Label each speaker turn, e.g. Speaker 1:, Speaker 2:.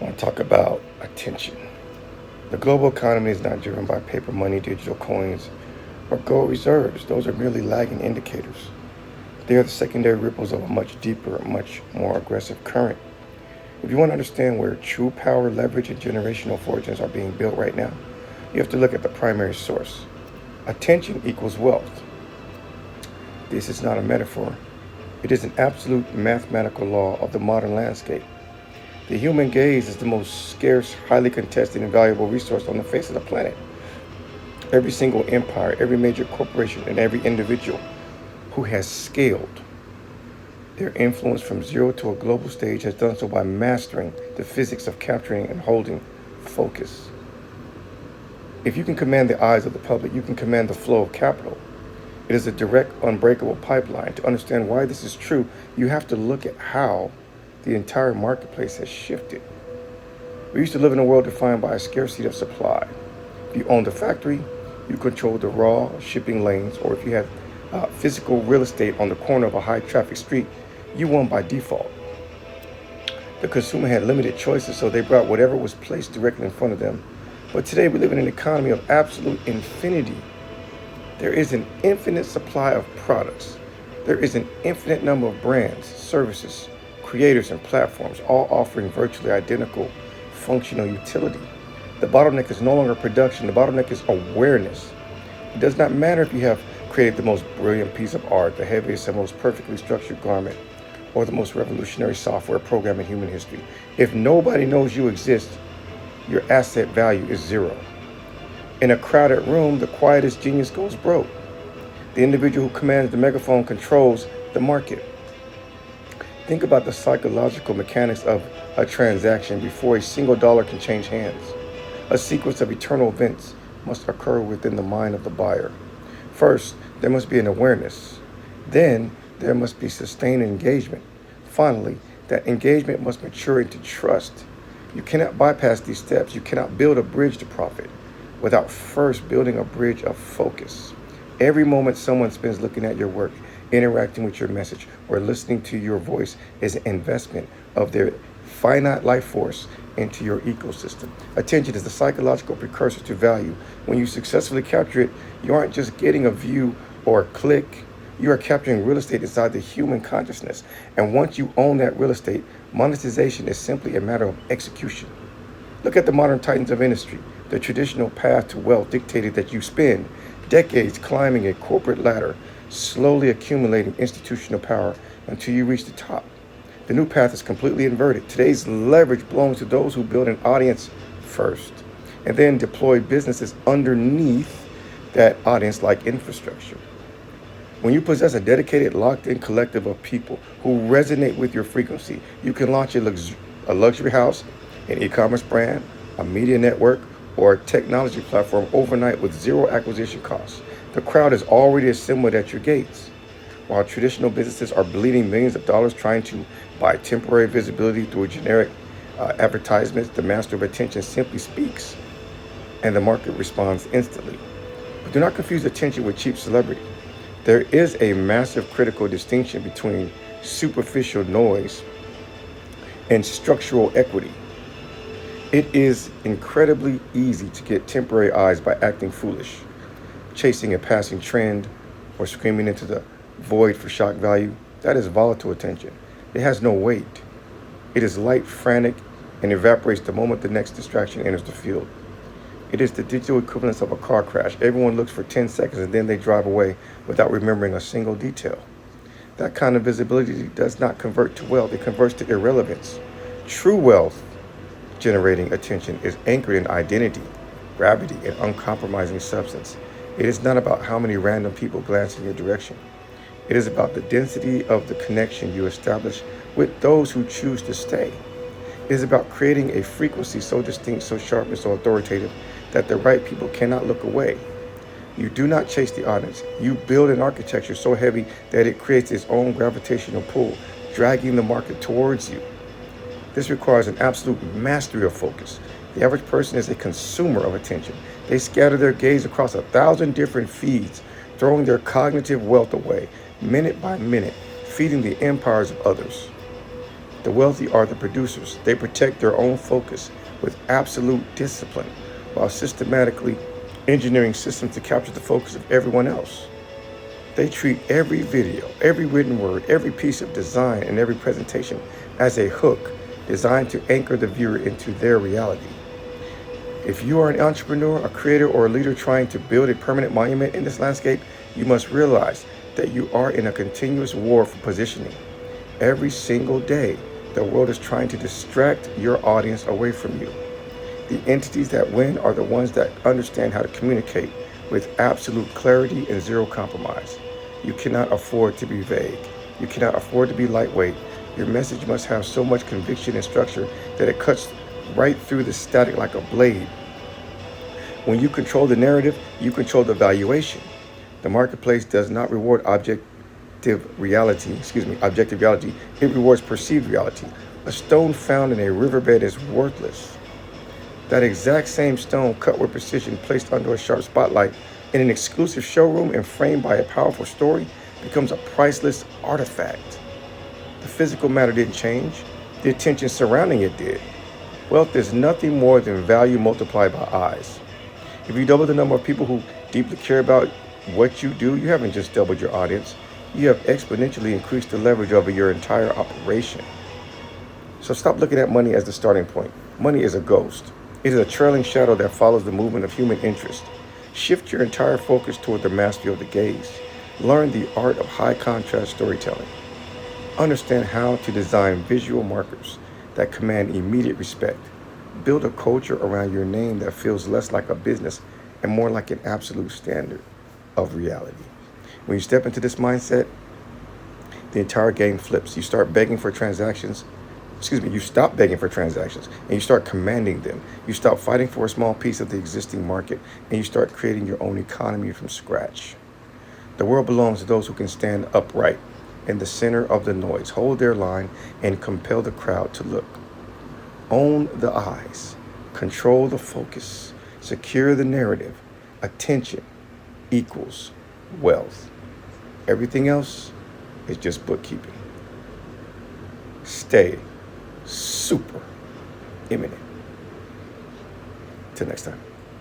Speaker 1: I want to talk about attention. The global economy is not driven by paper money, digital coins, or gold reserves. Those are merely lagging indicators. They are the secondary ripples of a much deeper, much more aggressive current. If you want to understand where true power, leverage, and generational fortunes are being built right now, you have to look at the primary source. Attention equals wealth. This is not a metaphor. It is an absolute mathematical law of the modern landscape. The human gaze is the most scarce, highly contested, and valuable resource on the face of the planet. Every single empire, every major corporation, and every individual who has scaled their influence from zero to a global stage has done so by mastering the physics of capturing and holding focus. If you can command the eyes of the public, you can command the flow of capital. It is a direct, unbreakable pipeline. To understand why this is true, you have to look at how the entire marketplace has shifted. We used to live in a world defined by a scarcity of supply. If you owned a factory, you controlled the raw shipping lanes, or if you had physical real estate on the corner of a high traffic street, you won by default. The consumer had limited choices, so they brought whatever was placed directly in front of them. But today we live in an economy of absolute infinity. There is an infinite supply of products. There is an infinite number of brands, services, creators, and platforms, all offering virtually identical functional utility. The bottleneck is no longer production. The bottleneck is awareness. It does not matter if you have created the most brilliant piece of art, the heaviest and most perfectly structured garment, or the most revolutionary software program in human history. If nobody knows you exist, your asset value is zero. In a crowded room, the quietest genius goes broke. The individual who commands the megaphone controls the market. Think about the psychological mechanics of a transaction before a single dollar can change hands. A sequence of eternal events must occur within the mind of the buyer. First, there must be an awareness. Then, there must be sustained engagement. Finally, that engagement must mature into trust. You cannot bypass these steps. You cannot build a bridge to profit without first building a bridge of focus. Every moment someone spends looking at your work, interacting with your message, or listening to your voice is an investment of their finite life force into your ecosystem. Attention is the psychological precursor to value. When you successfully capture it, you aren't just getting a view or a click. You are capturing real estate inside the human consciousness. And once you own that real estate, monetization is simply a matter of execution. Look at the modern titans of industry. The traditional path to wealth dictated that you spend decades climbing a corporate ladder, slowly accumulating institutional power until you reach the top. The new path is completely inverted. Today's leverage belongs to those who build an audience first and then deploy businesses underneath that audience like infrastructure. When you possess a dedicated, locked-in collective of people who resonate with your frequency, you can launch a luxury house, an e-commerce brand, a media network, or a technology platform overnight with zero acquisition costs. The crowd is already assembled at your gates. While traditional businesses are bleeding millions of dollars trying to buy temporary visibility through generic advertisements, the master of attention simply speaks, and the market responds instantly. But do not confuse attention with cheap celebrity. There is a massive critical distinction between superficial noise and structural equity. It is incredibly easy to get temporary eyes by acting foolish, chasing a passing trend, or screaming into the void for shock value. That is volatile attention. It has no weight. It is light, frantic, and evaporates the moment the next distraction enters the field. It is the digital equivalence of a car crash. Everyone looks for 10 seconds and then they drive away without remembering a single detail. That kind of visibility does not convert to wealth. It converts to irrelevance. True wealth generating attention is anchored in identity, gravity, and uncompromising substance. It is not about how many random people glance in your direction. It is about the density of the connection you establish with those who choose to stay. It is about creating a frequency so distinct, so sharp, and so authoritative that the right people cannot look away. You do not chase the audience. You build an architecture so heavy that it creates its own gravitational pull, dragging the market towards you. This requires an absolute mastery of focus. The average person is a consumer of attention. They scatter their gaze across 1,000 different feeds, throwing their cognitive wealth away, minute by minute, feeding the empires of others. The wealthy are the producers. They protect their own focus with absolute discipline while systematically engineering systems to capture the focus of everyone else. They treat every video, every written word, every piece of design, and every presentation as a hook designed to anchor the viewer into their reality. If you are an entrepreneur, a creator, or a leader trying to build a permanent monument in this landscape, you must realize that you are in a continuous war for positioning. Every single day, the world is trying to distract your audience away from you. The entities that win are the ones that understand how to communicate with absolute clarity and zero compromise. You cannot afford to be vague. You cannot afford to be lightweight. Your message must have so much conviction and structure that it cuts right through the static like a blade. When you control the narrative, you control the valuation. The marketplace does not reward objective reality. It rewards perceived reality. A stone found in a riverbed is worthless. That exact same stone, cut with precision, placed under a sharp spotlight in an exclusive showroom and framed by a powerful story, becomes a priceless artifact. The physical matter didn't change. The attention surrounding it did. Wealth is nothing more than value multiplied by eyes. If you double the number of people who deeply care about what you do, you haven't just doubled your audience. You have exponentially increased the leverage over your entire operation. So stop looking at money as the starting point. Money is a ghost. It is a trailing shadow that follows the movement of human interest. Shift your entire focus toward the mastery of the gaze. Learn the art of high contrast storytelling. Understand how to design visual markers that command immediate respect. Build a culture around your name that feels less like a business and more like an absolute standard of reality. When you step into this mindset, the entire game flips. You start begging for transactions. You stop begging for transactions and you start commanding them. You stop fighting for a small piece of the existing market and you start creating your own economy from scratch. The world belongs to those who can stand upright in the center of the noise, hold their line, and compel the crowd to look. Own the eyes, control the focus, secure the narrative. Attention equals wealth. Everything else is just bookkeeping. Stay super imminent. Till next time.